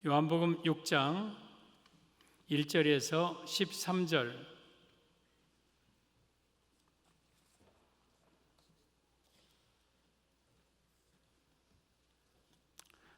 요한복음 6장 1절에서 13절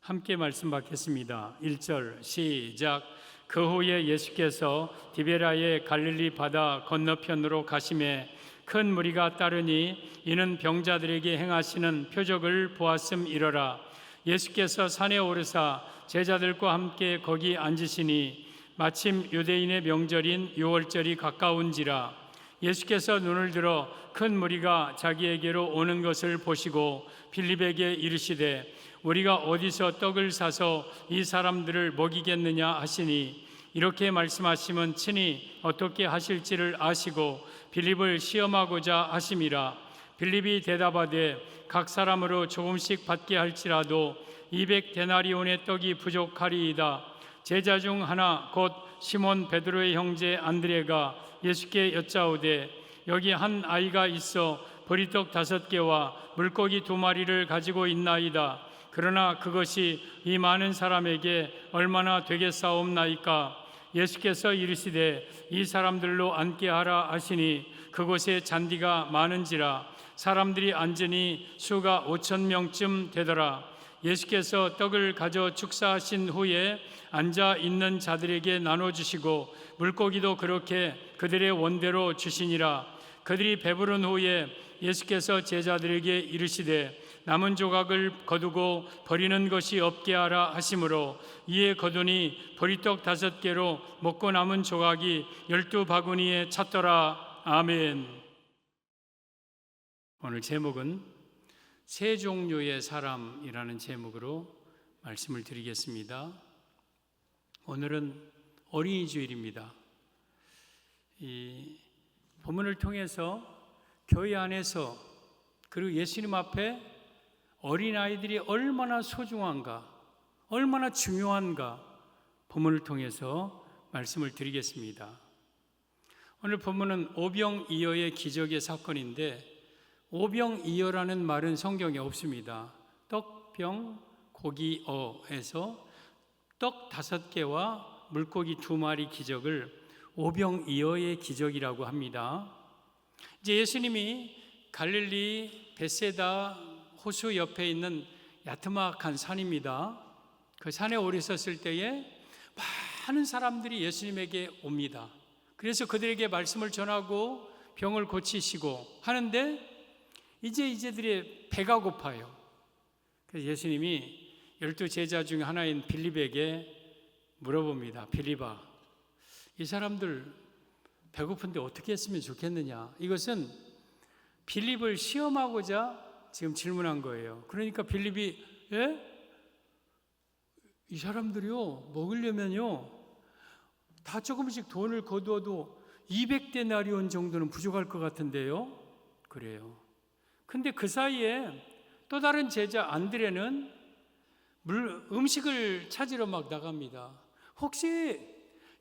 함께 말씀 받겠습니다. 1절 시작. 그 후에 예수께서 디베라의 갈릴리 바다 건너편으로 가시매 큰 무리가 따르니 이는 병자들에게 행하시는 표적을 보았음이러라. 예수께서 산에 오르사 제자들과 함께 거기 앉으시니 마침 유대인의 명절인 유월절이 가까운지라. 예수께서 눈을 들어 큰 무리가 자기에게로 오는 것을 보시고 빌립에게 이르시되 우리가 어디서 떡을 사서 이 사람들을 먹이겠느냐 하시니, 이렇게 말씀하시면 친히 어떻게 하실지를 아시고 빌립을 시험하고자 하심이라. 빌립이 대답하되 각 사람으로 조금씩 받게 할지라도 200데나리온의 떡이 부족하리이다. 제자 중 하나 곧 시몬 베드로의 형제 안드레가 예수께 여짜오되 여기 한 아이가 있어 보리떡 5개와 물고기 2마리를 가지고 있나이다. 그러나 그것이 이 많은 사람에게 얼마나 되겠사옵나이까? 예수께서 이르시되 이 사람들로 앉게 하라 하시니 그곳에 잔디가 많은지라 사람들이 앉으니 수가 5,000명쯤 되더라. 예수께서 떡을 가져 축사하신 후에 앉아 있는 자들에게 나눠주시고 물고기도 그렇게 그들의 원대로 주시니라. 그들이 배부른 후에 예수께서 제자들에게 이르시되 남은 조각을 거두고 버리는 것이 없게 하라 하시므로 이에 거두니 보리떡 5개로 먹고 남은 조각이 12바구니에 찼더라. 아멘. 오늘 제목은 세 종류의 사람이라는 제목으로 말씀을 드리겠습니다. 오늘은 어린이 주일입니다. 이 본문을 통해서 교회 안에서 그리고 예수님 앞에 어린아이들이 얼마나 소중한가, 얼마나 중요한가 본문을 통해서 말씀을 드리겠습니다. 오늘 본문은 오병이어의 기적의 사건인데, 오병이어라는 말은 성경에 없습니다. 떡병 고기어에서 떡 5개와 물고기 2마리 기적을 오병이어의 기적이라고 합니다. 이제 예수님이 갈릴리 벳세다 호수 옆에 있는 야트막한 산입니다. 그 산에 오르셨을 때에 많은 사람들이 예수님에게 옵니다. 그래서 그들에게 말씀을 전하고 병을 고치시고 하는데 이제들의 배가 고파요. 그래서 예수님이 12제자 중 하나인 빌립에게 물어봅니다. 빌립아, 이 사람들 배고픈데 어떻게 했으면 좋겠느냐? 이것은 빌립을 시험하고자 지금 질문한 거예요. 그러니까 빌립이 이 사람들이요 먹으려면요 다 조금씩 돈을 거두어도 200데나리온 정도는 부족할 것 같은데요. 그래요. 근데 그 사이에 또 다른 제자 안드레는 음식을 찾으러 막 나갑니다. 혹시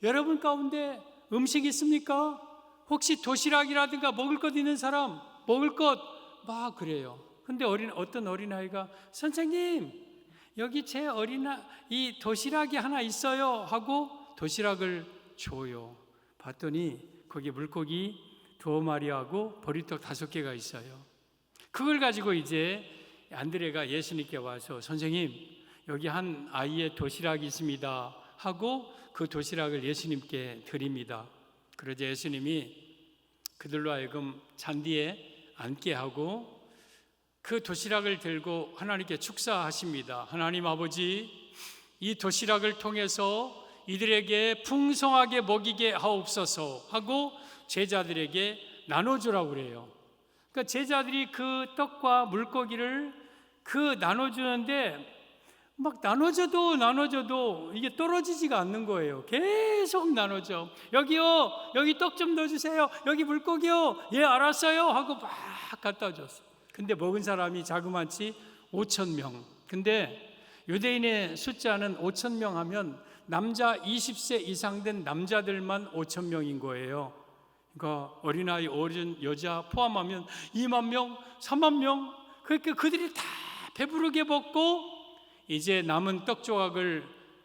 여러분 가운데 음식 있습니까? 혹시 도시락이라든가 먹을 것 있는 사람, 먹을 것 막 그래요. 근데 어떤 어린아이가 선생님 여기 제 이 도시락이 하나 있어요 하고 도시락을 줘요. 봤더니 거기 물고기 2마리하고 보리떡 5개가 있어요. 그걸 가지고 이제 안드레가 예수님께 와서 선생님 여기 한 아이의 도시락이 있습니다 하고 그 도시락을 예수님께 드립니다. 그러자 예수님이 그들로 하여금 잔디에 앉게 하고 그 도시락을 들고 하나님께 축사하십니다. 하나님 아버지, 이 도시락을 통해서 이들에게 풍성하게 먹이게 하옵소서 하고 제자들에게 나눠주라고 그래요. 그러니까 제자들이 그 떡과 물고기를 나눠주는데 막 나눠줘도 이게 떨어지지가 않는 거예요. 계속 나눠줘. 여기요, 여기 떡 좀 넣어주세요. 여기 물고기요. 예, 알았어요 하고 막 갖다 줬어. 근데 먹은 사람이 자그마치 5,000명. 근데 유대인의 숫자는 5,000명 하면 남자 20세 이상 된 남자들만 5,000명인 거예요. 그러니까 어린아이, 어른, 여자 포함하면 2만 명, 3만 명. 그러니까 그들이 다 배부르게 먹고 이제 남은 떡 조각을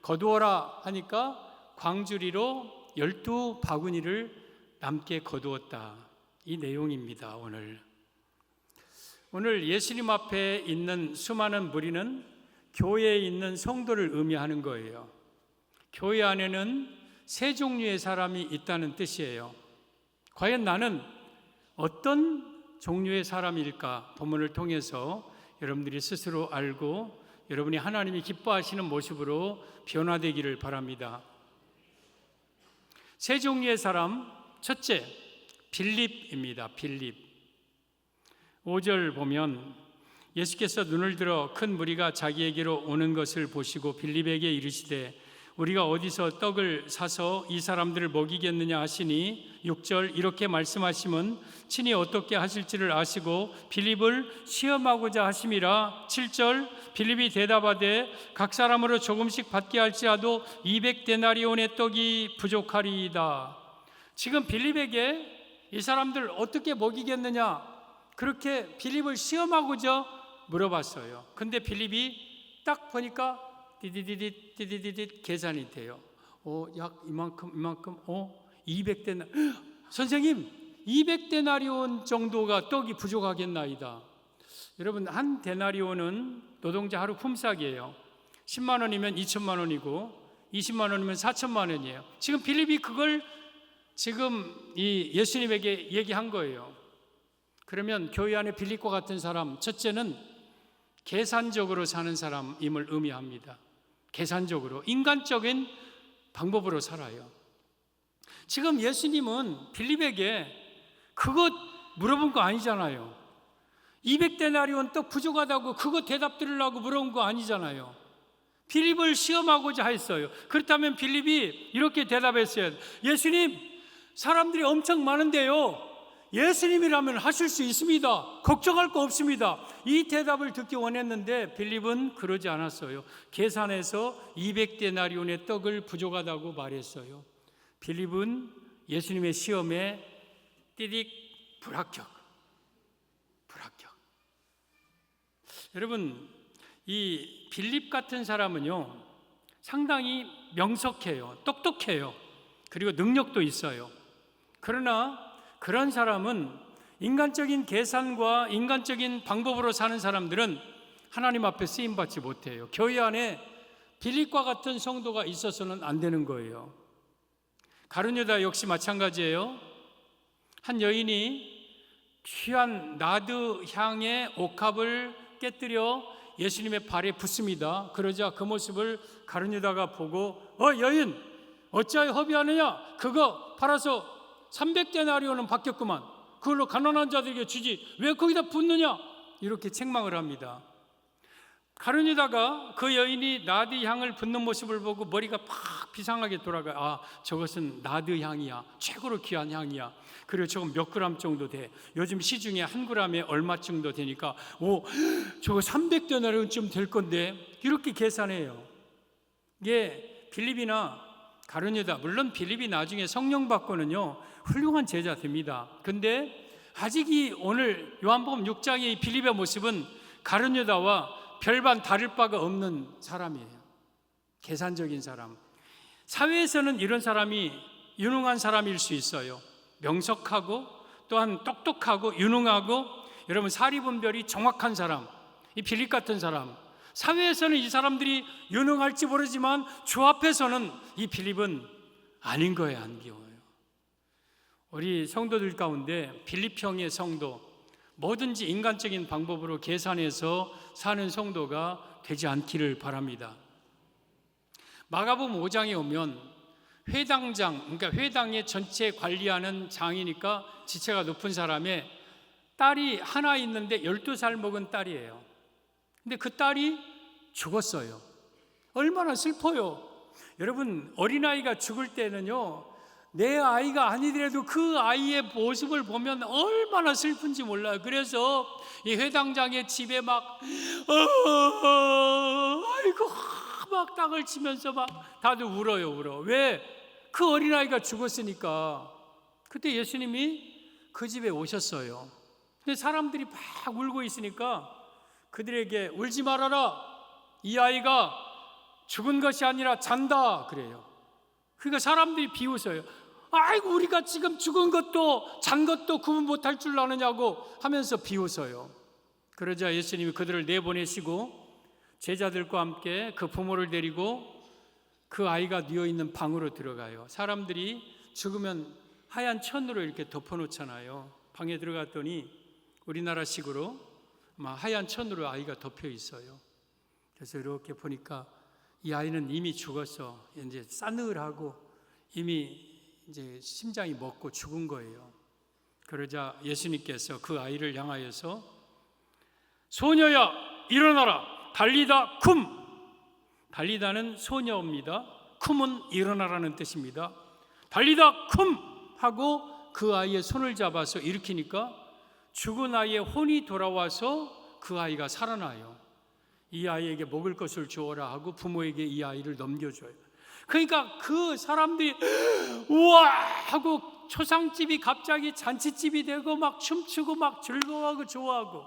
거두어라 하니까 광주리로 12바구니를 남게 거두었다. 이 내용입니다. 오늘 예수님 앞에 있는 수많은 무리는 교회에 있는 성도를 의미하는 거예요. 교회 안에는 세 종류의 사람이 있다는 뜻이에요. 과연 나는 어떤 종류의 사람일까? 본문을 통해서 여러분들이 스스로 알고 여러분이 하나님이 기뻐하시는 모습으로 변화되기를 바랍니다. 세 종류의 사람, 첫째, 빌립입니다. 빌립. 5절 보면 예수께서 눈을 들어 큰 무리가 자기에게로 오는 것을 보시고 빌립에게 이르시되 우리가 어디서 떡을 사서 이 사람들을 먹이겠느냐 하시니 6절 이렇게 말씀하시면 친히 어떻게 하실지를 아시고 빌립을 시험하고자 하심이라. 7절 빌립이 대답하되 각 사람으로 조금씩 받게 할지라도 200데나리온의 떡이 부족하리이다. 지금 빌립에게 이 사람들 어떻게 먹이겠느냐 그렇게 빌립을 시험하고자 물어봤어요. 근데 빌립이 딱 보니까 디디디디 계산이 돼요. 약 이만큼 200데나리온. 선생님 200데나리온 정도가 떡이 부족하겠나이다. 여러분 한 데나리온은 노동자 하루 품삯이에요. 10만 원이면 2천만 원이고 20만 원이면 4천만 원이에요. 지금 빌립이 그걸 지금 이 예수님에게 얘기한 거예요. 그러면 교회 안에 빌립과 같은 사람, 첫째는 계산적으로 사는 사람임을 의미합니다. 계산적으로, 인간적인 방법으로 살아요. 지금 예수님은 빌립에게 그것 물어본 거 아니잖아요. 200데나리온 떡 부족하다고 그거 대답 들으려고 물어본 거 아니잖아요. 빌립을 시험하고자 했어요. 그렇다면 빌립이 이렇게 대답했어요. 예수님, 사람들이 엄청 많은데요. 예수님이라면 하실 수 있습니다. 걱정할 거 없습니다. 이 대답을 듣기 원했는데 빌립은 그러지 않았어요. 계산해서 200데나리온의 떡을 부족하다고 말했어요. 빌립은 예수님의 시험에 띠릭 불합격. 여러분, 이 빌립 같은 사람은요 상당히 명석해요. 똑똑해요. 그리고 능력도 있어요. 그러나 그런 사람은 인간적인 계산과 인간적인 방법으로 사는 사람들은 하나님 앞에 쓰임받지 못해요. 교회 안에 빌립과 같은 성도가 있어서는 안 되는 거예요. 가룟유다 역시 마찬가지예요. 한 여인이 귀한 나드 향의 옥합을 깨뜨려 예수님의 발에 붓습니다. 그러자 그 모습을 가룟유다가 보고 여인 어찌하여 허비하느냐? 그거 팔아서 300데나리온은 받겠구만. 그걸로 가난한 자들에게 주지 왜 거기다 붓느냐? 이렇게 책망을 합니다. 가룟유다가 그 여인이 나드 향을 붓는 모습을 보고 머리가 팍 비상하게 돌아가. 저것은 나드 향이야. 최고로 귀한 향이야. 그리고 저건 몇 그램 정도 돼. 요즘 시중에 한 그램에 얼마 정도 되니까 저거 300데나리온쯤 될 건데 이렇게 계산해요. 이게 빌립이나 가룟유다, 물론 빌립이 나중에 성령 받고는요 훌륭한 제자 됩니다. 근데 아직 이 오늘 요한복음 6장의 이 빌립의 모습은 가룟유다와 별반 다를 바가 없는 사람이에요. 계산적인 사람. 사회에서는 이런 사람이 유능한 사람일 수 있어요. 명석하고 또한 똑똑하고 유능하고 여러분 사리분별이 정확한 사람, 이 빌립 같은 사람. 사회에서는 이 사람들이 유능할지 모르지만 주 앞에서는 이 빌립은 아닌 거예요. 우리 성도들 가운데 빌립형의 성도, 뭐든지 인간적인 방법으로 계산해서 사는 성도가 되지 않기를 바랍니다. 마가복음 5장에 오면 회당장, 그러니까 회당의 전체 관리하는 장이니까 지체가 높은 사람의 딸이 하나 있는데 12살 먹은 딸이에요. 근데 그 딸이 죽었어요. 얼마나 슬퍼요. 여러분, 어린아이가 죽을 때는요 내 아이가 아니더라도 그 아이의 모습을 보면 얼마나 슬픈지 몰라요. 그래서 이 회당장의 집에 막 아이고 막 땅을 치면서 막 다들 울어요. 왜? 그 어린아이가 죽었으니까. 그때 예수님이 그 집에 오셨어요. 근데 사람들이 막 울고 있으니까 그들에게 울지 말아라. 이 아이가 죽은 것이 아니라 잔다 그래요. 그러니까 사람들이 비웃어요. 아이고 우리가 지금 죽은 것도 잔 것도 구분 못할 줄 아느냐고 하면서 비웃어요. 그러자 예수님이 그들을 내보내시고 제자들과 함께 그 부모를 데리고 그 아이가 누워있는 방으로 들어가요. 사람들이 죽으면 하얀 천으로 이렇게 덮어놓잖아요. 방에 들어갔더니 우리나라식으로 아마 하얀 천으로 아이가 덮여 있어요. 그래서 이렇게 보니까 이 아이는 이미 죽었어. 이제 싸늘하고 이미 이제 심장이 멎고 죽은 거예요. 그러자 예수님께서 그 아이를 향하여서 소녀야 일어나라 달리다 쿰. 달리다는 소녀입니다. 쿰은 일어나라는 뜻입니다. 달리다 쿰 하고 그 아이의 손을 잡아서 일으키니까 죽은 아이의 혼이 돌아와서 그 아이가 살아나요. 이 아이에게 먹을 것을 주어라 하고 부모에게 이 아이를 넘겨줘요. 그러니까 그 사람들이 우와 하고 초상집이 갑자기 잔치집이 되고 막 춤추고 막 즐거워하고 좋아하고.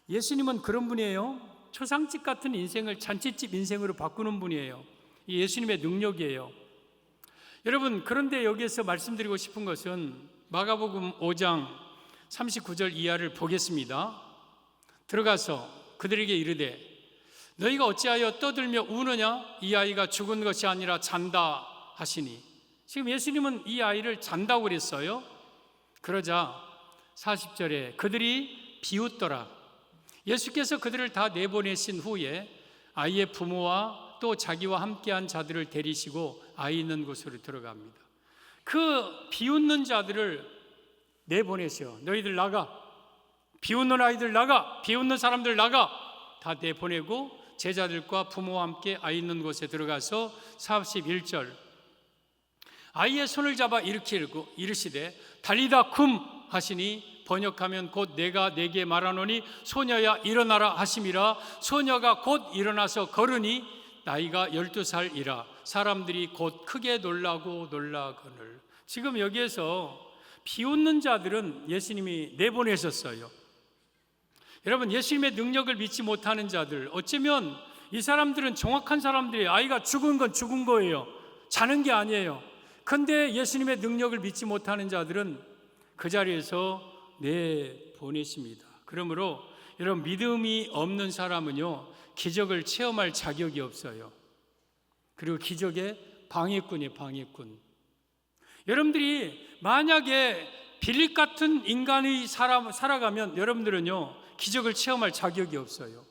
예수님은 그런 분이에요. 초상집 같은 인생을 잔치집 인생으로 바꾸는 분이에요. 이 예수님의 능력이에요. 여러분, 그런데 여기에서 말씀드리고 싶은 것은 마가복음 5장 39절 이하를 보겠습니다. 들어가서 그들에게 이르되 너희가 어찌하여 떠들며 우느냐? 이 아이가 죽은 것이 아니라 잔다 하시니. 지금 예수님은 이 아이를 잔다고 그랬어요. 그러자 40절에 그들이 비웃더라. 예수께서 그들을 다 내보내신 후에 아이의 부모와 또 자기와 함께한 자들을 데리시고 아이 있는 곳으로 들어갑니다. 그 비웃는 자들을 내보내셔. 너희들 나가. 비웃는 아이들 나가. 비웃는 사람들 나가. 다 내보내고 제자들과 부모와 함께 아이 있는 곳에 들어가서 41절 아이의 손을 잡아 일으키고 이르시되 달리다 쿰 하시니 번역하면 곧 내가 내게 말하노니 소녀야 일어나라 하심이라. 소녀가 곧 일어나서 걸으니 나이가 12살이라. 사람들이 곧 크게 놀라고 놀라거늘. 지금 여기에서 비웃는 자들은 예수님이 내보내셨어요. 여러분, 예수님의 능력을 믿지 못하는 자들, 어쩌면 이 사람들은 정확한 사람들이 아이가 죽은 건 죽은 거예요. 자는 게 아니에요. 그런데 예수님의 능력을 믿지 못하는 자들은 그 자리에서 내보내십니다. 그러므로 여러분, 믿음이 없는 사람은요 기적을 체험할 자격이 없어요. 그리고 기적의 방해꾼이에요. 방해꾼. 여러분들이 만약에 빌립 같은 인간이 살아가면 여러분들은요 기적을 체험할 자격이 없어요.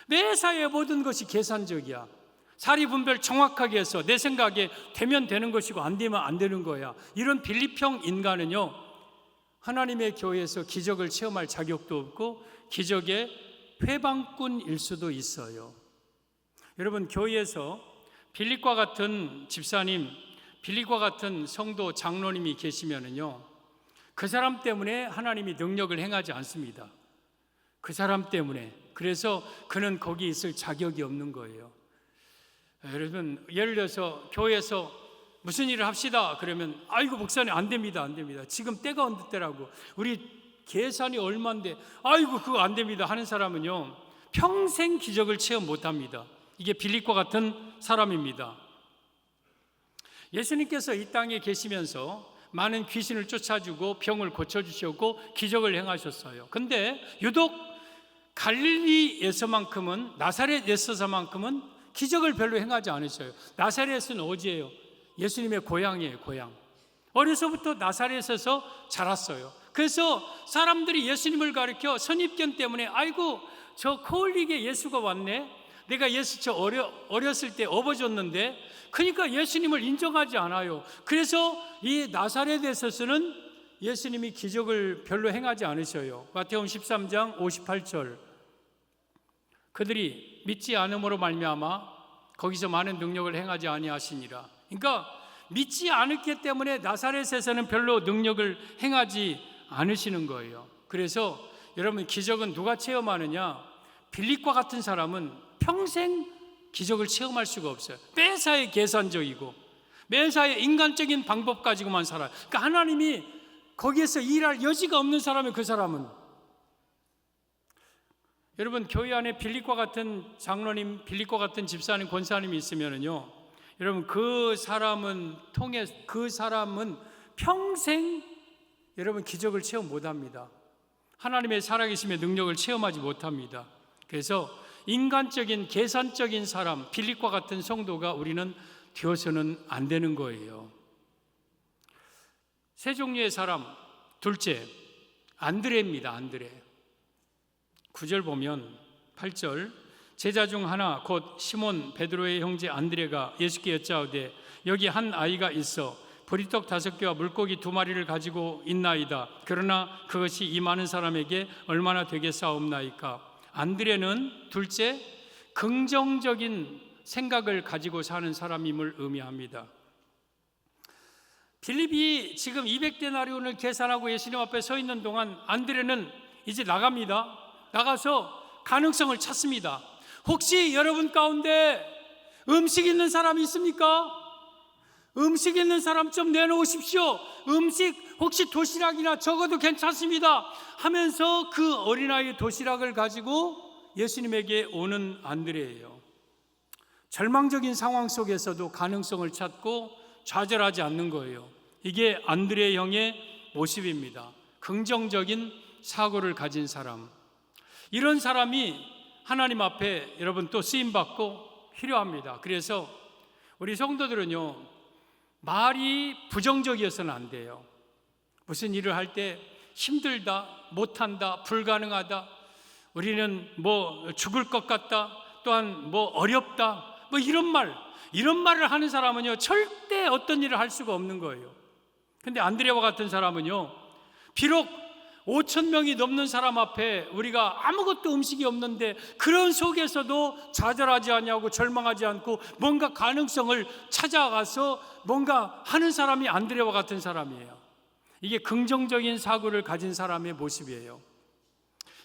매사에 모든 것이 계산적이야. 사리분별 정확하게 해서 내 생각에 되면 되는 것이고 안 되면 안 되는 거야. 이런 빌립형 인간은요 하나님의 교회에서 기적을 체험할 자격도 없고 기적의 회방꾼일 수도 있어요. 여러분, 교회에서 빌립과 같은 집사님, 빌립과 같은 성도 장로님이 계시면은요 그 사람 때문에 하나님이 능력을 행하지 않습니다. 그 사람 때문에. 그래서 그는 거기 있을 자격이 없는 거예요. 여러분, 예를 들어서 교회에서 무슨 일을 합시다 그러면 아이고 목사님 안 됩니다. 안 됩니다. 지금 때가 어느 때라고. 우리 계산이 얼마인데 아이고 그거 안 됩니다 하는 사람은요 평생 기적을 체험 못합니다. 이게 빌립과 같은 사람입니다. 예수님께서 이 땅에 계시면서 많은 귀신을 쫓아주고 병을 고쳐주셨고 기적을 행하셨어요. 근데 유독 갈릴리에서만큼은, 나사렛에서만큼은 기적을 별로 행하지 않으셔요. 나사렛은 어디예요? 예수님의 고향이에요. 고향. 어려서부터 나사렛에서 자랐어요. 그래서 사람들이 예수님을 가리켜 선입견 때문에 아이고 저 코흘리게 예수가 왔네. 내가 예수 저 어렸을 때 업어줬는데, 그러니까 예수님을 인정하지 않아요. 그래서 이 나사렛에서는 예수님이 기적을 별로 행하지 않으셔요. 마태복음 13장 58절 그들이 믿지 않음으로 말미암아 거기서 많은 능력을 행하지 아니하시니라. 그러니까 믿지 않았기 때문에 나사렛에서는 별로 능력을 행하지 않으시는 거예요. 그래서 여러분, 기적은 누가 체험하느냐? 빌립과 같은 사람은 평생 기적을 체험할 수가 없어요. 매사에 계산적이고 매사에 인간적인 방법 가지고만 살아요. 그러니까 하나님이 거기에서 일할 여지가 없는 사람이 그 사람은. 여러분, 교회 안에 빌립과 같은 장로님, 빌립과 같은 집사님, 권사님이 있으면은요, 여러분, 그 사람은 평생 여러분 기적을 체험 못합니다. 하나님의 살아계심의 능력을 체험하지 못합니다. 그래서 인간적인 계산적인 사람, 빌립과 같은 성도가 우리는 되어서는 안 되는 거예요. 세 종류의 사람, 둘째 안드레입니다. 안드레. 9절 보면 8절, 제자 중 하나 곧 시몬 베드로의 형제 안드레가 예수께 여짜오되 여기 한 아이가 있어 보리떡 5개와 물고기 2마리를 가지고 있나이다. 그러나 그것이 이 많은 사람에게 얼마나 되겠사옵나이까. 안드레는 둘째, 긍정적인 생각을 가지고 사는 사람임을 의미합니다. 빌립이 지금 200데나리온을 계산하고 예수님 앞에 서 있는 동안 안드레는 이제 나갑니다. 나가서 가능성을 찾습니다. 혹시 여러분 가운데 음식 있는 사람 있습니까? 음식 있는 사람 좀 내놓으십시오. 음식 혹시 도시락이나 적어도 괜찮습니다 하면서 그 어린아이 도시락을 가지고 예수님에게 오는 안드레예요. 절망적인 상황 속에서도 가능성을 찾고 좌절하지 않는 거예요. 이게 안드레 형의 모습입니다. 긍정적인 사고를 가진 사람. 이런 사람이 하나님 앞에 여러분 또 쓰임받고 필요합니다. 그래서 우리 성도들은요, 말이 부정적이어서는 안 돼요. 무슨 일을 할 때 힘들다, 못한다, 불가능하다, 우리는 뭐 죽을 것 같다, 또한 뭐 어렵다, 뭐 이런 말을 하는 사람은요 절대 어떤 일을 할 수가 없는 거예요. 근데 안드레와 같은 사람은요, 비록 5,000명이 넘는 사람 앞에 우리가 아무것도 음식이 없는데 그런 속에서도 좌절하지 아니하고 절망하지 않고 뭔가 가능성을 찾아가서 뭔가 하는 사람이 안드레와 같은 사람이에요. 이게 긍정적인 사고를 가진 사람의 모습이에요.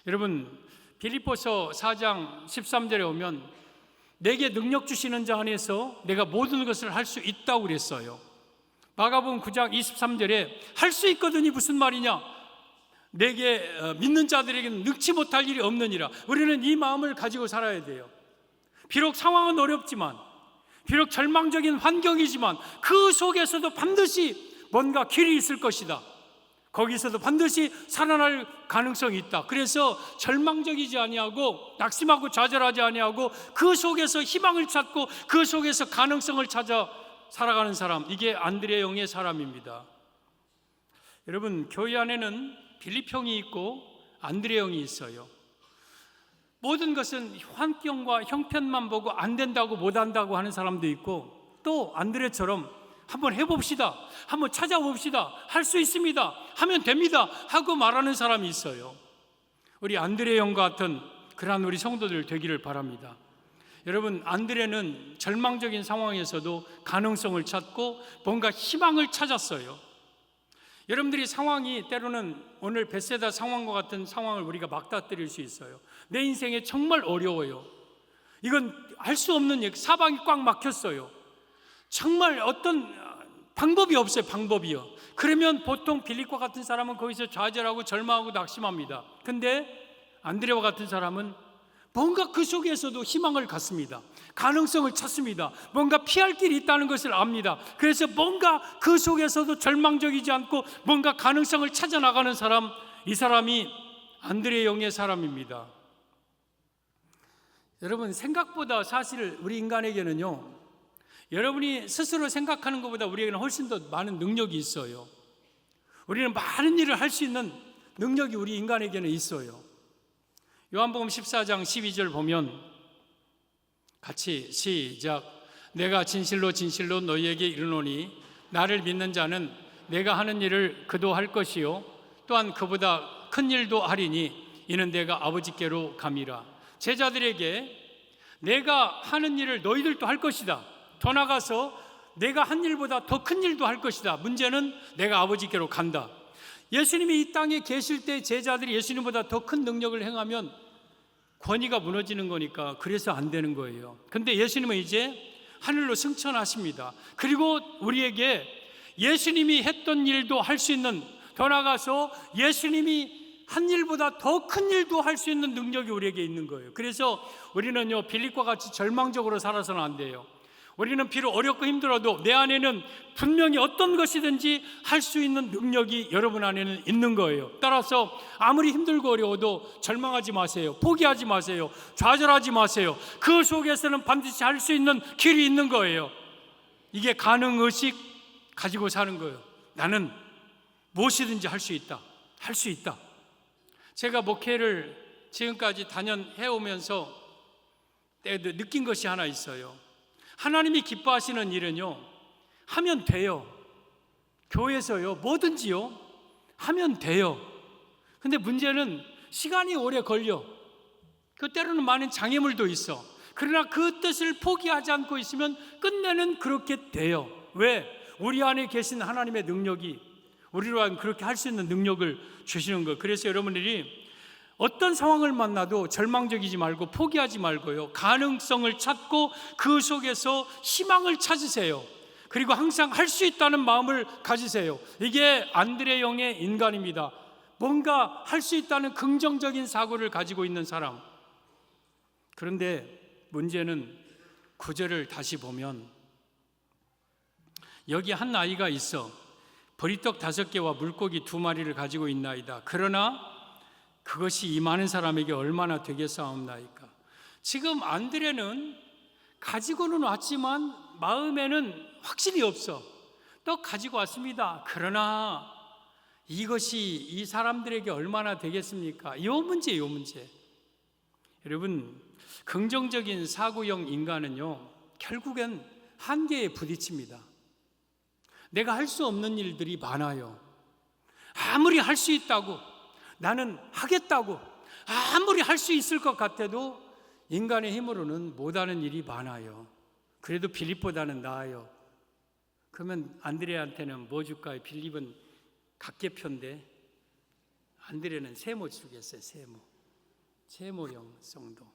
여러분, 빌립보서 4장 13절에 오면 내게 능력 주시는 자 안에서 내가 모든 것을 할 수 있다고 그랬어요. 마가복음 9장 23절에 할 수 있거든이 무슨 말이냐? 내게 믿는 자들에게는 능치 못할 일이 없느니라. 우리는 이 마음을 가지고 살아야 돼요. 비록 상황은 어렵지만, 비록 절망적인 환경이지만 그 속에서도 반드시 뭔가 길이 있을 것이다. 거기서도 반드시 살아날 가능성이 있다. 그래서 절망적이지 아니하고 낙심하고 좌절하지 아니하고 그 속에서 희망을 찾고 그 속에서 가능성을 찾아 살아가는 사람, 이게 안드레 형의 사람입니다. 여러분, 교회 안에는 빌립 형이 있고 안드레 형이 있어요. 모든 것은 환경과 형편만 보고 안 된다고 못한다고 하는 사람도 있고, 또 안드레처럼 한번 해봅시다, 한번 찾아봅시다, 할 수 있습니다, 하면 됩니다 하고 말하는 사람이 있어요. 우리 안드레 형 같은 그러한 우리 성도들 되기를 바랍니다. 여러분, 안드레는 절망적인 상황에서도 가능성을 찾고 뭔가 희망을 찾았어요. 여러분들이 상황이 때로는 오늘 벳세다 상황과 같은 상황을 우리가 막다뜨릴 수 있어요. 내 인생에 정말 어려워요. 이건 할 수 없는 얘기, 사방이 꽉 막혔어요. 정말 어떤 방법이 없어요. 방법이요. 그러면 보통 빌립과 같은 사람은 거기서 좌절하고 절망하고 낙심합니다. 근데 안드레와 같은 사람은 뭔가 그 속에서도 희망을 갖습니다. 가능성을 찾습니다. 뭔가 피할 길이 있다는 것을 압니다. 그래서 뭔가 그 속에서도 절망적이지 않고 뭔가 가능성을 찾아 나가는 사람, 이 사람이 안드레 형의 사람입니다. 여러분, 생각보다 사실 우리 인간에게는요, 여러분이 스스로 생각하는 것보다 우리에게는 훨씬 더 많은 능력이 있어요. 우리는 많은 일을 할 수 있는 능력이 우리 인간에게는 있어요. 요한복음 14장 12절 보면 같이 시작. 내가 진실로 진실로 너희에게 이르노니 나를 믿는 자는 내가 하는 일을 그도 할 것이요 또한 그보다 큰 일도 하리니 이는 내가 아버지께로 감이라. 제자들에게 내가 하는 일을 너희들도 할 것이다. 더 나가서 내가 한 일보다 더 큰 일도 할 것이다. 문제는 내가 아버지께로 간다. 예수님이 이 땅에 계실 때 제자들이 예수님보다 더 큰 능력을 행하면 권위가 무너지는 거니까 그래서 안 되는 거예요. 근데 예수님은 이제 하늘로 승천하십니다. 그리고 우리에게 예수님이 했던 일도 할 수 있는, 더 나아가서 예수님이 한 일보다 더 큰 일도 할 수 있는 능력이 우리에게 있는 거예요. 그래서 우리는요, 빌립과 같이 절망적으로 살아서는 안 돼요. 우리는 비록 어렵고 힘들어도 내 안에는 분명히 어떤 것이든지 할 수 있는 능력이 여러분 안에는 있는 거예요. 따라서 아무리 힘들고 어려워도 절망하지 마세요. 포기하지 마세요. 좌절하지 마세요. 그 속에서는 반드시 할 수 있는 길이 있는 거예요. 이게 가능의식 가지고 사는 거예요. 나는 무엇이든지 할 수 있다. 할 수 있다. 제가 목회를 지금까지 단연해 오면서 느낀 것이 하나 있어요. 하나님이 기뻐하시는 일은요, 하면 돼요. 교회에서요, 뭐든지요, 하면 돼요. 근데 문제는 시간이 오래 걸려. 그 때로는 많은 장애물도 있어. 그러나 그 뜻을 포기하지 않고 있으면 끝내는 그렇게 돼요. 왜? 우리 안에 계신 하나님의 능력이 우리로 하여금 그렇게 할 수 있는 능력을 주시는 거예요. 그래서 여러분들이 어떤 상황을 만나도 절망적이지 말고 포기하지 말고요, 가능성을 찾고 그 속에서 희망을 찾으세요. 그리고 항상 할 수 있다는 마음을 가지세요. 이게 안드레 영의 인간입니다. 뭔가 할 수 있다는 긍정적인 사고를 가지고 있는 사람. 그런데 문제는 9절을 다시 보면 여기 한 아이가 있어 보리떡 5개와 물고기 2마리를 가지고 있나이다. 그러나 그것이 이 많은 사람에게 얼마나 되겠사옵나이까. 지금 안드레는 가지고는 왔지만 마음에는 확신이 없어. 떡 가지고 왔습니다. 그러나 이것이 이 사람들에게 얼마나 되겠습니까? 이 문제. 여러분, 긍정적인 사고형 인간은요, 결국엔 한계에 부딪힙니다. 내가 할 수 없는 일들이 많아요. 아무리 할 수 있다고, 나는 하겠다고, 아무리 할 수 있을 것 같아도 인간의 힘으로는 못하는 일이 많아요. 그래도 빌립보다는 나아요. 그러면 안드레한테는 뭐 줄까요? 빌립은 각계표인데 안드레는 세모 주겠어요. 세모형 성도.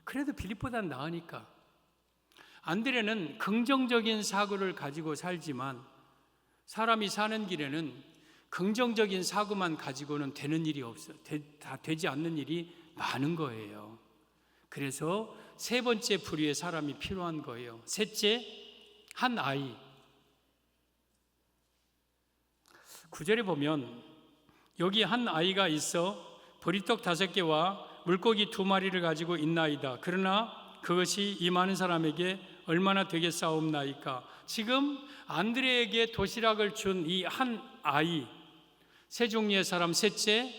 그래도 빌립보다는 나으니까. 안드레는 긍정적인 사고를 가지고 살지만 사람이 사는 길에는 긍정적인 사고만 가지고는 되는 일이 없어. 다 되지 않는 일이 많은 거예요. 그래서 세 번째 부류의 사람이 필요한 거예요. 셋째, 한 아이. 9절에 보면 여기 한 아이가 있어 보리떡 5개와 물고기 2마리를 가지고 있나이다. 그러나 그것이 이 많은 사람에게 얼마나 되겠사옵나이까. 지금 안드레에게 도시락을 준 이 한 아이, 세 종류의 사람, 셋째,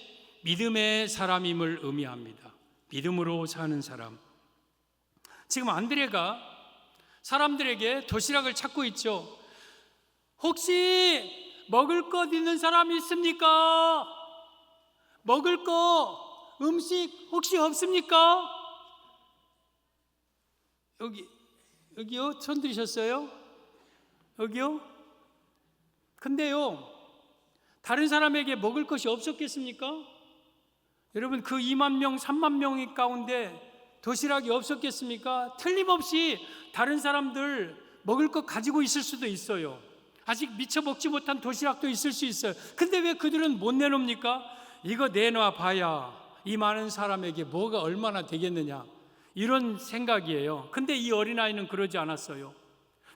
믿음의 사람임을 의미합니다. 믿음으로 사는 사람. 지금 안드레가 사람들에게 도시락을 찾고 있죠. 혹시 먹을 것 있는 사람 있습니까? 먹을 거, 음식 혹시 없습니까? 여기요? 손 들으셨어요? 여기요? 근데요, 다른 사람에게 먹을 것이 없었겠습니까? 여러분, 그 2만 명, 3만 명 가운데 도시락이 없었겠습니까? 틀림없이 다른 사람들 먹을 것 가지고 있을 수도 있어요. 아직 미처 먹지 못한 도시락도 있을 수 있어요. 근데 왜 그들은 못 내놓습니까? 이거 내놔 봐야 이 많은 사람에게 뭐가 얼마나 되겠느냐, 이런 생각이에요. 근데 이 어린아이는 그러지 않았어요.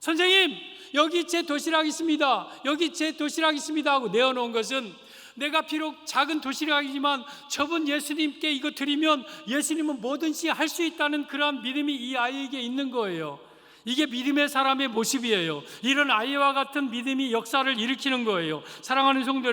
선생님, 여기 제 도시락 있습니다. 여기 제 도시락 있습니다 하고 내어놓은 것은, 내가 비록 작은 도시락이지만 저분 예수님께 이거 드리면 예수님은 뭐든지 할 수 있다는 그러한 믿음이 이 아이에게 있는 거예요. 이게 믿음의 사람의 모습이에요. 이런 아이와 같은 믿음이 역사를 일으키는 거예요. 사랑하는 성도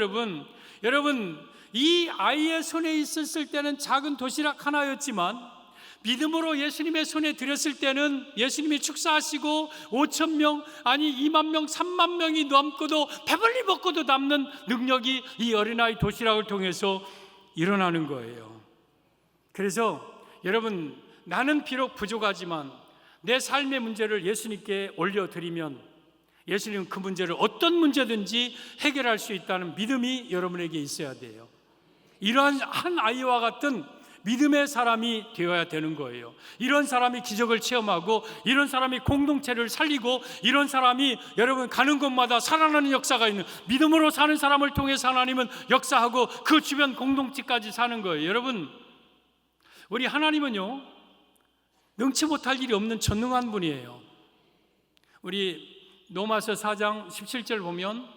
여러분, 이 아이의 손에 있었을 때는 작은 도시락 하나였지만 믿음으로 예수님의 손에 드렸을 때는 예수님이 축사하시고 5천 명, 아니 2만 명, 3만 명이 넘고도 배불리 먹고도 남는 능력이 이 어린아이 도시락을 통해서 일어나는 거예요. 그래서 여러분, 나는 비록 부족하지만 내 삶의 문제를 예수님께 올려드리면 예수님은 그 문제를 어떤 문제든지 해결할 수 있다는 믿음이 여러분에게 있어야 돼요. 이러한 한 아이와 같은 믿음의 사람이 되어야 되는 거예요. 이런 사람이 기적을 체험하고, 이런 사람이 공동체를 살리고, 이런 사람이 여러분 가는 곳마다 살아나는 역사가 있는, 믿음으로 사는 사람을 통해서 하나님은 역사하고 그 주변 공동체까지 사는 거예요. 여러분, 우리 하나님은요, 능치 못할 일이 없는 전능한 분이에요. 우리 로마서 4장 17절 보면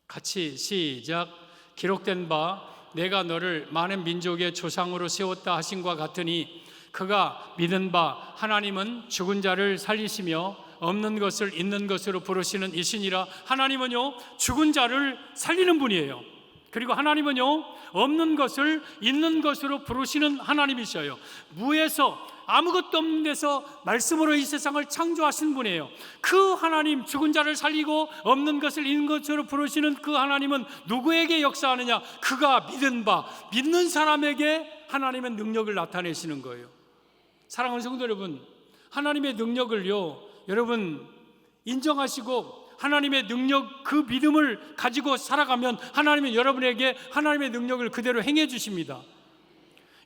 같이 시작. 기록된 바 내가 너를 많은 민족의 조상으로 세웠다 하신과 같으니 그가 믿은 바 하나님은 죽은 자를 살리시며 없는 것을 있는 것으로 부르시는 이시니라. 하나님은요, 죽은 자를 살리는 분이에요. 그리고 하나님은요, 없는 것을 있는 것으로 부르시는 하나님이셔요. 무에서 아무것도 없는 데서 말씀으로 이 세상을 창조하신 분이에요. 그 하나님, 죽은 자를 살리고 없는 것을 있는 것으로 부르시는 그 하나님은 누구에게 역사하느냐? 그가 믿은 바, 믿는 사람에게 하나님은 능력을 나타내시는 거예요. 사랑하는 성도 여러분, 하나님의 능력을요, 여러분 인정하시고 하나님의 능력, 그 믿음을 가지고 살아가면 하나님은 여러분에게 하나님의 능력을 그대로 행해 주십니다.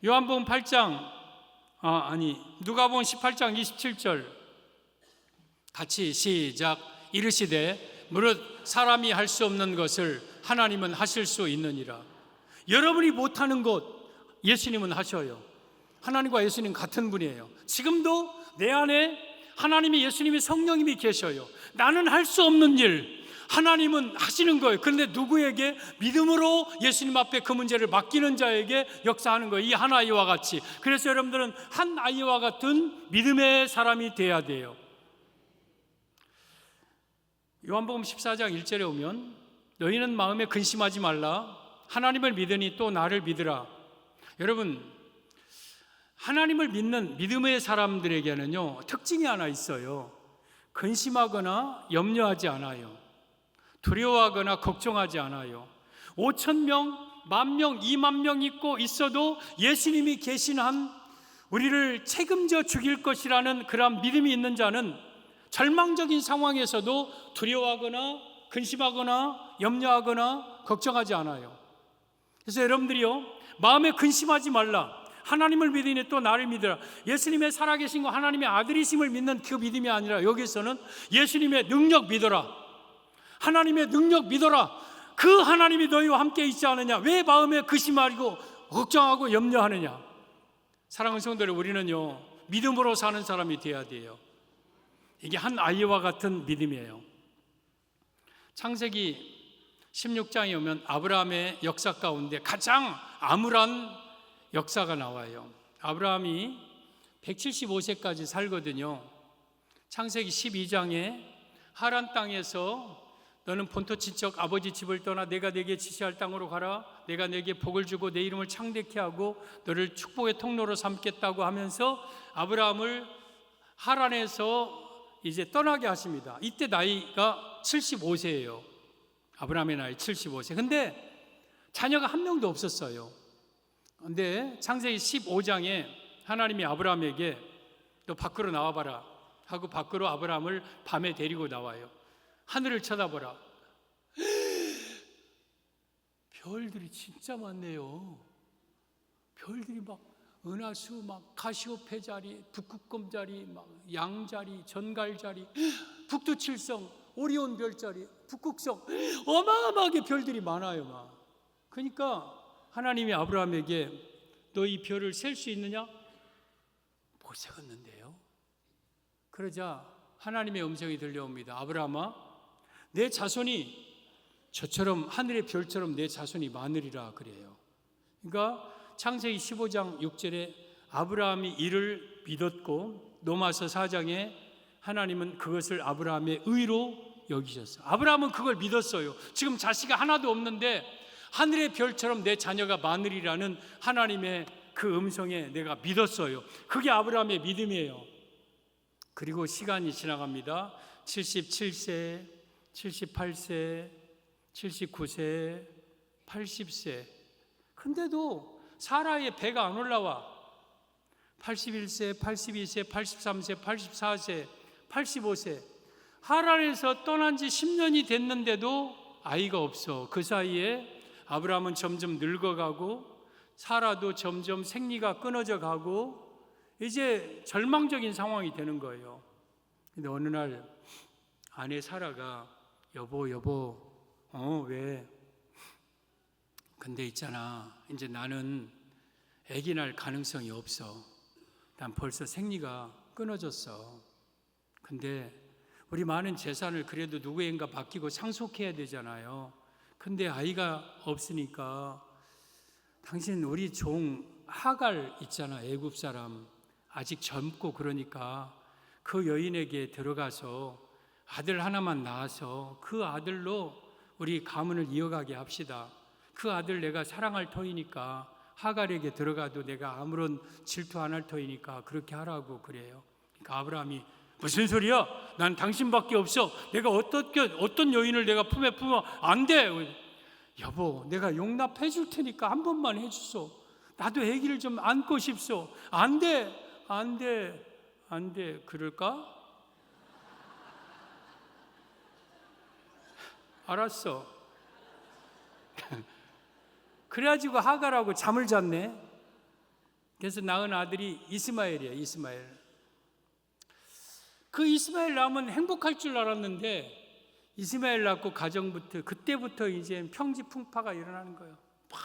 요한복음 8장 누가복음 18장 27절 같이 시작. 이르시되 무릇 사람이 할 수 없는 것을 하나님은 하실 수 있느니라. 여러분이 못하는 것 예수님은 하셔요. 하나님과 예수님 같은 분이에요. 지금도 내 안에 하나님이, 예수님이, 성령님이 계셔요. 나는 할 수 없는 일 하나님은 하시는 거예요. 그런데 누구에게? 믿음으로 예수님 앞에 그 문제를 맡기는 자에게 역사하는 거예요. 이 한 아이와 같이. 그래서 여러분들은 한 아이와 같은 믿음의 사람이 돼야 돼요. 요한복음 14장 1절에 오면 너희는 마음에 근심하지 말라. 하나님을 믿으니 또 나를 믿으라. 여러분, 하나님을 믿는 믿음의 사람들에게는요, 특징이 하나 있어요. 근심하거나 염려하지 않아요. 두려워하거나 걱정하지 않아요. 5,000명, 10,000명, 20,000명 있어도 예수님이 계신 한 우리를 책임져 죽일 것이라는 그런 믿음이 있는 자는 절망적인 상황에서도 두려워하거나 근심하거나 염려하거나 걱정하지 않아요. 그래서 여러분들이요, 마음에 근심하지 말라. 하나님을 믿으니 또 나를 믿으라. 예수님의 살아계신 거, 하나님의 아들이심을 믿는 그 믿음이 아니라 여기서는 예수님의 능력 믿어라. 하나님의 능력 믿어라. 그 하나님이 너희와 함께 있지 않느냐? 왜 마음에 근심하고 걱정하고 염려하느냐? 사랑하는 성도들, 우리는요, 믿음으로 사는 사람이 되어야 돼요. 이게 한 아이와 같은 믿음이에요. 창세기 16장에 오면 아브라함의 역사 가운데 가장 암울한 역사가 나와요. 아브라함이 175세까지 살거든요. 창세기 12장에 하란 땅에서 너는 본토 친척 아버지 집을 떠나 내가 내게 지시할 땅으로 가라. 내가 내게 복을 주고 내 이름을 창대케 하고 너를 축복의 통로로 삼겠다고 하면서 아브라함을 하란에서 이제 떠나게 하십니다. 이때 나이가 75세예요. 아브라함의 나이 75세. 근데 자녀가 한 명도 없었어요. 근데 창세기 15장에 하나님이 아브라함에게 너 밖으로 나와봐라 하고 밖으로 아브라함을 밤에 데리고 나와요. 하늘을 쳐다보라. 별들이 진짜 많네요. 별들이 막 은하수, 막 가시오페 자리, 북극곰 자리, 막 양자리, 전갈자리, 북두칠성, 오리온 별자리, 북극성, 어마어마하게 별들이 많아요. 막. 그러니까 하나님이 아브라함에게 너 이 별을 셀 수 있느냐? 못 세겠는데요. 그러자 하나님의 음성이 들려옵니다. 아브라함아, 내 자손이 저처럼 하늘의 별처럼 내 자손이 많으리라 그래요. 그러니까 창세기 15장 6절에 아브라함이 이를 믿었고 로마서 4장에 하나님은 그것을 아브라함의 의로 여기셨어요. 아브라함은 그걸 믿었어요. 지금 자식이 하나도 없는데 하늘의 별처럼 내 자녀가 많으리라는 하나님의 그 음성에 내가 믿었어요. 그게 아브라함의 믿음이에요. 그리고 시간이 지나갑니다. 77세, 78세, 79세, 80세. 근데도 사라의 배가 안 올라와. 81세, 82세, 83세, 84세, 85세. 하란에서 떠난 지 10년이 됐는데도 아이가 없어. 그 사이에 아브라함은 점점 늙어가고 사라도 점점 생리가 끊어져 가고 이제 절망적인 상황이 되는 거예요. 근데 어느 날 아내 사라가 여보 왜? 근데 있잖아, 이제 나는 아기 날 가능성이 없어. 난 벌써 생리가 끊어졌어. 근데 우리 많은 재산을 그래도 누구인가 맡기고 상속해야 되잖아요. 근데 아이가 없으니까 당신 우리 종 하갈 있잖아, 애굽 사람. 아직 젊고 그러니까 그 여인에게 들어가서 아들 하나만 낳아서 그 아들로 우리 가문을 이어가게 합시다. 그 아들 내가 사랑할 터이니까 하갈에게 들어가도 내가 아무런 질투 안 할 터이니까 그렇게 하라고 그래요. 그러니까 아브라함이 무슨 소리야? 난 당신밖에 없어. 내가 어떤 여인을 내가 품에 품어? 안 돼. 여보, 내가 용납해 줄 테니까 한 번만 해주소. 나도 아기를 좀 안고 싶소. 안 돼. 그럴까? 알았어. 그래가지고 하갈하고 잠을 잤네. 그래서 낳은 아들이 이스마엘이에요. 이스마엘. 그 이스마엘 낳으면 행복할 줄 알았는데 이스마엘 낳고 가정부터 그때부터 이제 평지풍파가 일어나는 거예요. 막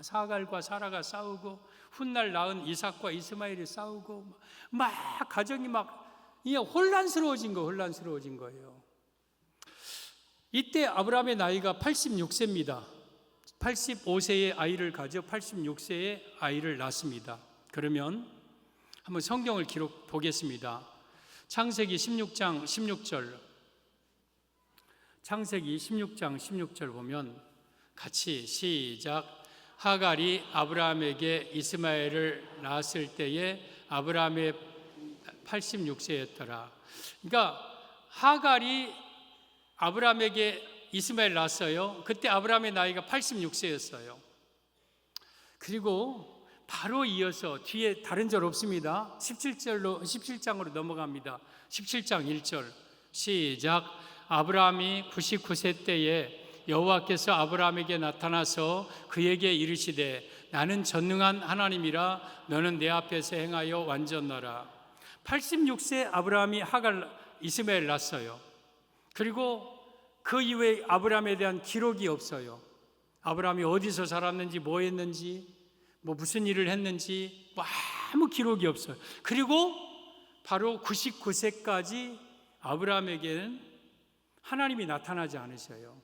하갈과 사라가 싸우고 훗날 낳은 이삭과 이스마엘이 싸우고 막 가정이 막 혼란스러워진 거예요. 이때 아브라함의 나이가 86세입니다. 85세의 아이를 가져 86세의 아이를 낳습니다. 그러면 한번 성경을 보겠습니다. 창세기 16장 16절. 창세기 16장 16절 보면 같이 시작. 하갈이 아브라함에게 이스마엘을 낳았을 때에 아브라함의 86세였더라. 그러니까 하갈이 아브라함에게 이스마엘 낳았어요. 그때 아브라함의 나이가 86세였어요. 그리고 바로 이어서 뒤에 다른 절 없습니다. 17장으로 넘어갑니다. 17장 1절 시작. 아브라함이 99세 때에 여호와께서 아브라함에게 나타나서 그에게 이르시되 나는 전능한 하나님이라 너는 내 앞에서 행하여 완전하라. 86세 아브라함이 이스마엘 낳았어요. 그리고 그 이후에 아브라함에 대한 기록이 없어요. 아브라함이 어디서 살았는지 뭐 했는지 무슨 일을 했는지 아무 기록이 없어요. 그리고 바로 99세까지 아브라함에게는 하나님이 나타나지 않으셔요.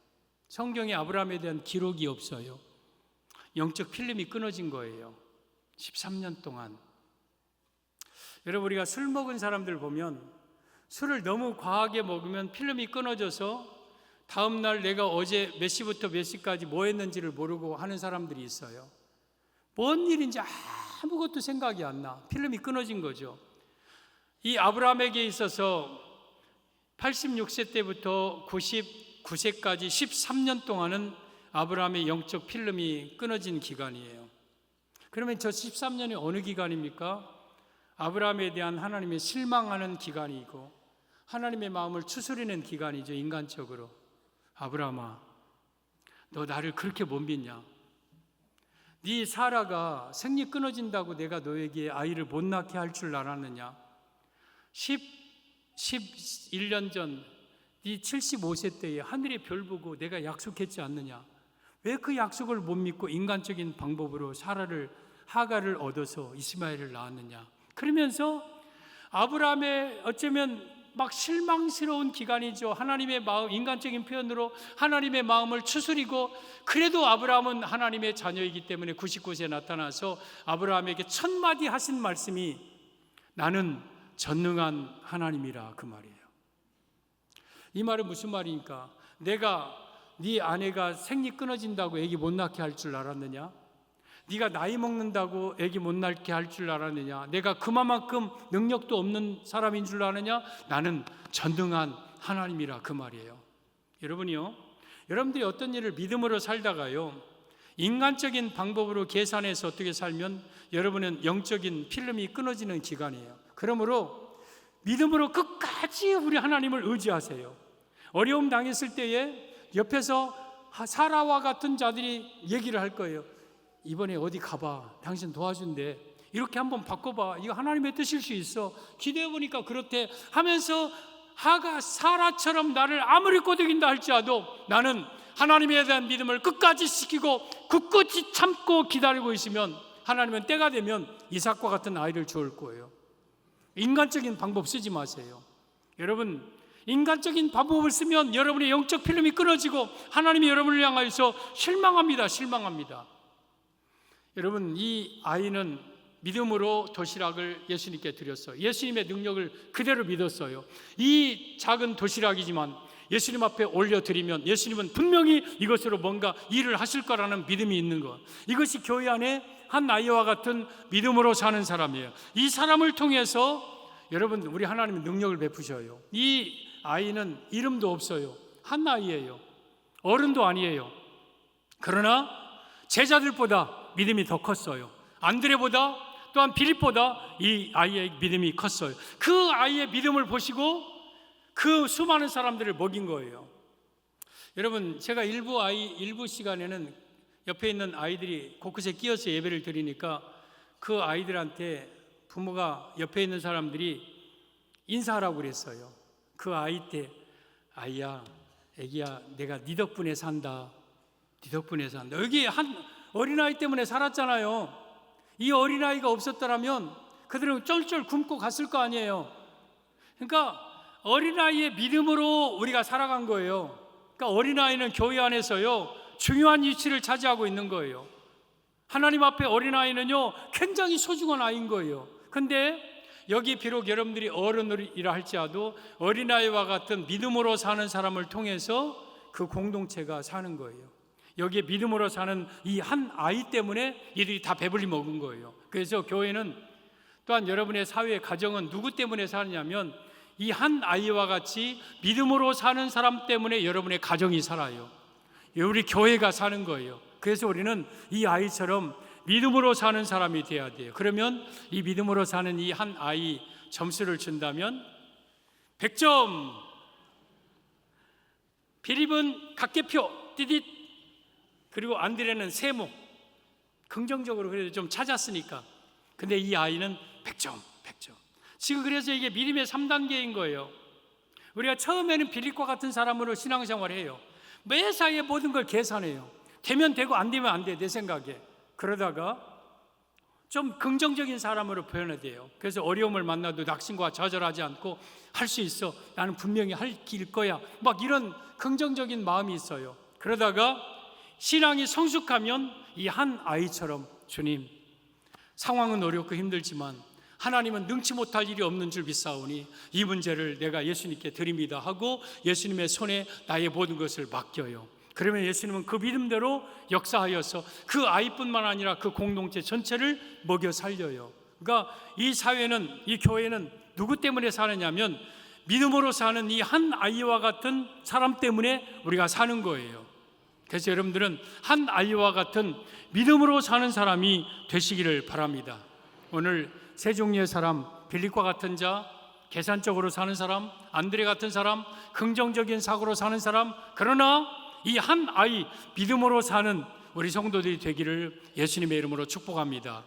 성경에 아브라함에 대한 기록이 없어요. 영적 필름이 끊어진 거예요. 13년 동안. 여러분, 우리가 술 먹은 사람들 보면 술을 너무 과하게 먹으면 필름이 끊어져서 다음날 내가 어제 몇 시부터 몇 시까지 뭐 했는지를 모르고 하는 사람들이 있어요. 뭔 일인지 아무것도 생각이 안 나. 필름이 끊어진 거죠. 이 아브라함에게 있어서 86세 때부터 99세까지 13년 동안은 아브라함의 영적 필름이 끊어진 기간이에요. 그러면 저 13년이 어느 기간입니까? 아브라함에 대한 하나님의 실망하는 기간이고 하나님의 마음을 추스리는 기간이죠. 인간적으로. 아브라함아, 너 나를 그렇게 못 믿냐? 네 사라가 생리 끊어진다고 내가 너에게 아이를 못 낳게 할 줄 알았느냐? 11년 전 네 75세 때에 하늘의 별 보고 내가 약속했지 않느냐? 왜 그 약속을 못 믿고 인간적인 방법으로 하갈을 얻어서 이스마엘을 낳았느냐? 그러면서 아브라함의 어쩌면 막 실망스러운 기간이죠. 하나님의 마음, 인간적인 표현으로 하나님의 마음을 추스리고 그래도 아브라함은 하나님의 자녀이기 때문에 99세에 나타나서 아브라함에게 첫 마디 하신 말씀이 나는 전능한 하나님이라 그 말이에요. 이 말은 무슨 말입니까? 내가 네 아내가 생리 끊어진다고 아기 못 낳게 할 줄 알았느냐? 네가 나이 먹는다고 아기 못 낳게 할 줄 알았느냐? 내가 그만큼 능력도 없는 사람인 줄 아느냐? 나는 전능한 하나님이라 그 말이에요. 여러분이요, 여러분들이 어떤 일을 믿음으로 살다가요 인간적인 방법으로 계산해서 어떻게 살면 여러분은 영적인 필름이 끊어지는 기간이에요. 그러므로 믿음으로 끝까지 우리 하나님을 의지하세요. 어려움 당했을 때에 옆에서 사라와 같은 자들이 얘기를 할 거예요. 이번에 어디 가봐, 당신 도와준대, 이렇게 한번 바꿔봐, 이거 하나님의 뜻일 수 있어, 기도해보니까 그렇대 하면서 하가 사라처럼 나를 아무리 꼬드긴다 할지라도 나는 하나님에 대한 믿음을 끝까지 지키고 굳굳이 참고 기다리고 있으면 하나님은 때가 되면 이삭과 같은 아이를 주을 거예요. 인간적인 방법 쓰지 마세요. 여러분, 인간적인 방법을 쓰면 여러분의 영적 필름이 끊어지고 하나님이 여러분을 향하여서 실망합니다. 여러분, 이 아이는 믿음으로 도시락을 예수님께 드렸어요. 예수님의 능력을 그대로 믿었어요. 이 작은 도시락이지만 예수님 앞에 올려드리면 예수님은 분명히 이것으로 뭔가 일을 하실 거라는 믿음이 있는 것, 이것이 교회 안에 한 아이와 같은 믿음으로 사는 사람이에요. 이 사람을 통해서 여러분, 우리 하나님은 능력을 베푸셔요. 이 아이는 이름도 없어요. 한 아이예요. 어른도 아니에요. 그러나 제자들보다 믿음이 더 컸어요. 안드레보다, 또한 빌립보다 이 아이의 믿음이 컸어요. 그 아이의 믿음을 보시고 그 수많은 사람들을 먹인 거예요. 여러분, 제가 일부 시간에는 옆에 있는 아이들이 곳곳에 끼어서 예배를 드리니까 그 아이들한테 부모가 옆에 있는 사람들이 인사하라고 그랬어요. 그 아이 때, 아이야, 애기야, 내가 네 덕분에 산다. 네 덕분에 산다. 여기 한 어린아이 때문에 살았잖아요. 이 어린아이가 없었더라면 그들은 쩔쩔 굶고 갔을 거 아니에요. 그러니까 어린아이의 믿음으로 우리가 살아간 거예요. 그러니까 어린아이는 교회 안에서요 중요한 위치를 차지하고 있는 거예요. 하나님 앞에 어린아이는요 굉장히 소중한 아이인 거예요. 근데 여기 비록 여러분들이 어른이라 할지라도 어린아이와 같은 믿음으로 사는 사람을 통해서 그 공동체가 사는 거예요. 여기에 믿음으로 사는 이 한 아이 때문에 이들이 다 배불리 먹은 거예요. 그래서 교회는, 또한 여러분의 사회 가정은 누구 때문에 사느냐면 이 한 아이와 같이 믿음으로 사는 사람 때문에 여러분의 가정이 살아요. 우리 교회가 사는 거예요. 그래서 우리는 이 아이처럼 믿음으로 사는 사람이 돼야 돼요. 그러면 이 믿음으로 사는 이 한 아이 점수를 준다면 100점. 빌립은 각계표 띠짓, 그리고 안드레는 세모. 긍정적으로 그래도 좀 찾았으니까. 근데 이 아이는 100점. 지금 그래서 이게 믿음의 3단계인 거예요. 우리가 처음에는 빌립과 같은 사람으로 신앙생활을 해요. 매사에 모든 걸 계산해요. 되면 되고 안 되면 안 돼, 내 생각에. 그러다가 좀 긍정적인 사람으로 표현해야 돼요. 그래서 어려움을 만나도 낙심과 좌절하지 않고 할 수 있어, 나는 분명히 할 길 거야, 막 이런 긍정적인 마음이 있어요. 그러다가 신앙이 성숙하면 이 한 아이처럼, 주님, 상황은 어렵고 힘들지만 하나님은 능치 못할 일이 없는 줄 믿사오니 이 문제를 내가 예수님께 드립니다 하고 예수님의 손에 나의 모든 것을 맡겨요. 그러면 예수님은 그 믿음대로 역사하여서 그 아이뿐만 아니라 그 공동체 전체를 먹여 살려요. 그러니까 이 사회는, 이 교회는 누구 때문에 사느냐면 믿음으로 사는 이 한 아이와 같은 사람 때문에 우리가 사는 거예요. 그래서 여러분들은 한 아이와 같은 믿음으로 사는 사람이 되시기를 바랍니다. 오늘 세 종류의 사람, 빌립과 같은 자, 계산적으로 사는 사람, 안드레 같은 사람, 긍정적인 사고로 사는 사람, 그러나 이 한 아이 믿음으로 사는 우리 성도들이 되기를 예수님의 이름으로 축복합니다.